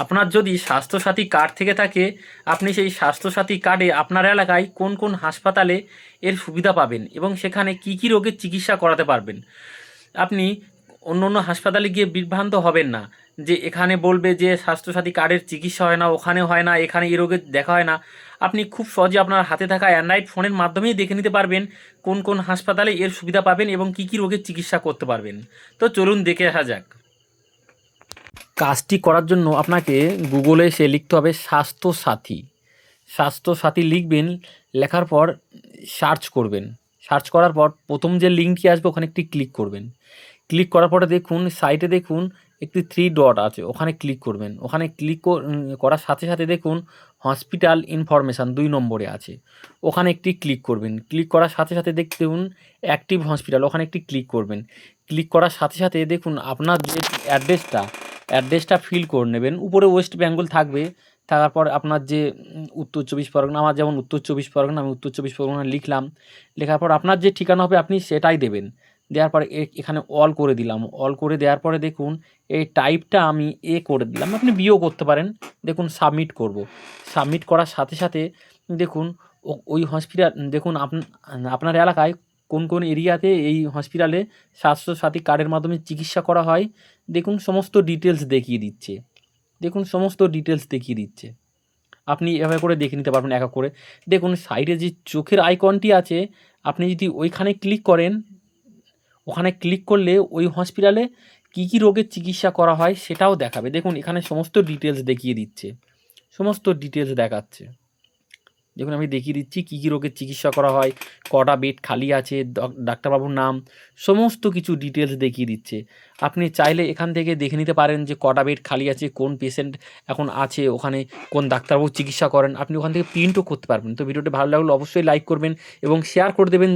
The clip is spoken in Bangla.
আপনার যদি স্বাস্থ্যসাথী কার্ড থেকে থাকে, আপনি সেই স্বাস্থ্যসাথী কার্ডে আপনার এলাকায় কোন কোন হাসপাতালে এর সুবিধা পাবেন এবং সেখানে কী কী রোগের চিকিৎসা করাতে পারবেন। আপনি অন্য অন্য হাসপাতালে গিয়ে বিভ্রান্ত হবেন না যে এখানে বলবে যে স্বাস্থ্যসাথী কার্ডের চিকিৎসা হয় না, ওখানে হয় না, এখানে এই রোগের দেখা হয় না। আপনি খুব সহজে আপনার হাতে থাকা অ্যান্ড্রয়েড ফোনের মাধ্যমেই দেখে নিতে পারবেন কোন কোন হাসপাতালে এর সুবিধা পাবেন এবং কী কী রোগের চিকিৎসা করতে পারবেন। তো চলুন দেখে আসা যাক। কাজটি করার জন্য আপনাকে গুগলে এসে লিখতে হবে স্বাস্থ্যসাথী। স্বাস্থ্যসাথী লিখবেন, লেখার পর সার্চ করবেন। সার্চ করার পর প্রথম যে লিঙ্কটি আসবে ওখানে একটি ক্লিক করবেন। ক্লিক করার পরে দেখুন সাইটে দেখুন একটি 3 ডট আছে, ওখানে ক্লিক করবেন। ওখানে ক্লিক করার সাথে সাথে দেখুন হসপিটাল ইনফরমেশান 2 নম্বরে আছে, ওখানে একটি ক্লিক করবেন। ক্লিক করার সাথে সাথে দেখুন অ্যাক্টিভ হসপিটাল, ওখানে একটি ক্লিক করবেন। ক্লিক করার সাথে সাথে দেখুন আপনার যে অ্যাড্রেসটা ফিল করে নেবেন। উপরে ওয়েস্ট বেঙ্গল থাকবে, থাকার পর আপনার যে উত্তর চব্বিশ পরগনা, আমার যেমন উত্তর চব্বিশ পরগনা, আমি উত্তর চব্বিশ পরগনা লিখলাম। লেখার পর আপনার যে ঠিকানা হবে আপনি সেটাই দেবেন। দেওয়ার পরে এখানে অল করে দিলাম। অল করে দেওয়ার পরে দেখুন এই টাইপটা আমি করে দিলাম, আপনি বিও করতে পারেন। দেখুন সাবমিট করব। সাবমিট করার সাথে সাথে দেখুন ওই হসপিটাল, দেখুন আপনার এলাকায় কোন কোন এরিয়াতে এই হসপিটালে স্বাস্থ্যসাথী কার্ডের মাধ্যমে চিকিৎসা করা হয়, দেখুন সমস্ত ডিটেলস দেখিয়ে দিচ্ছে। দেখুন সমস্ত ডিটেলস দেখিয়ে দিচ্ছে। আপনি এভাবে করে দেখে নিতে পারবেন এক এক করে। দেখুন সাইডে যে চোখের আইকনটি আছে, আপনি যদি ওইখানে ক্লিক করেন, ওখানে ক্লিক করলে ওই হসপিটালে কী কী রোগের চিকিৎসা করা হয় সেটাও দেখাবে। দেখুন এখানে সমস্ত ডিটেলস দেখিয়ে দিচ্ছে, সমস্ত ডিটেলস দেখাচ্ছে। দেখুন আমি দেখিয়ে দিচ্ছি কী কী রোগের চিকিৎসা করা হয়, কটা বেড খালি আছে, ডাক্তারবাবুর নাম, সমস্ত কিছু ডিটেলস দেখিয়ে দিচ্ছে। আপনি চাইলে এখান থেকে দেখে নিতে পারেন যে কটা বেড খালি আছে, কোন পেশেন্ট এখন আছে ওখানে, কোন ডাক্তারবাবু চিকিৎসা করেন। আপনি ওখান থেকে প্রিন্টও করতে পারবেন। তো ভিডিওটি ভালো লাগলে অবশ্যই লাইক করবেন এবং শেয়ার করে দেবেন।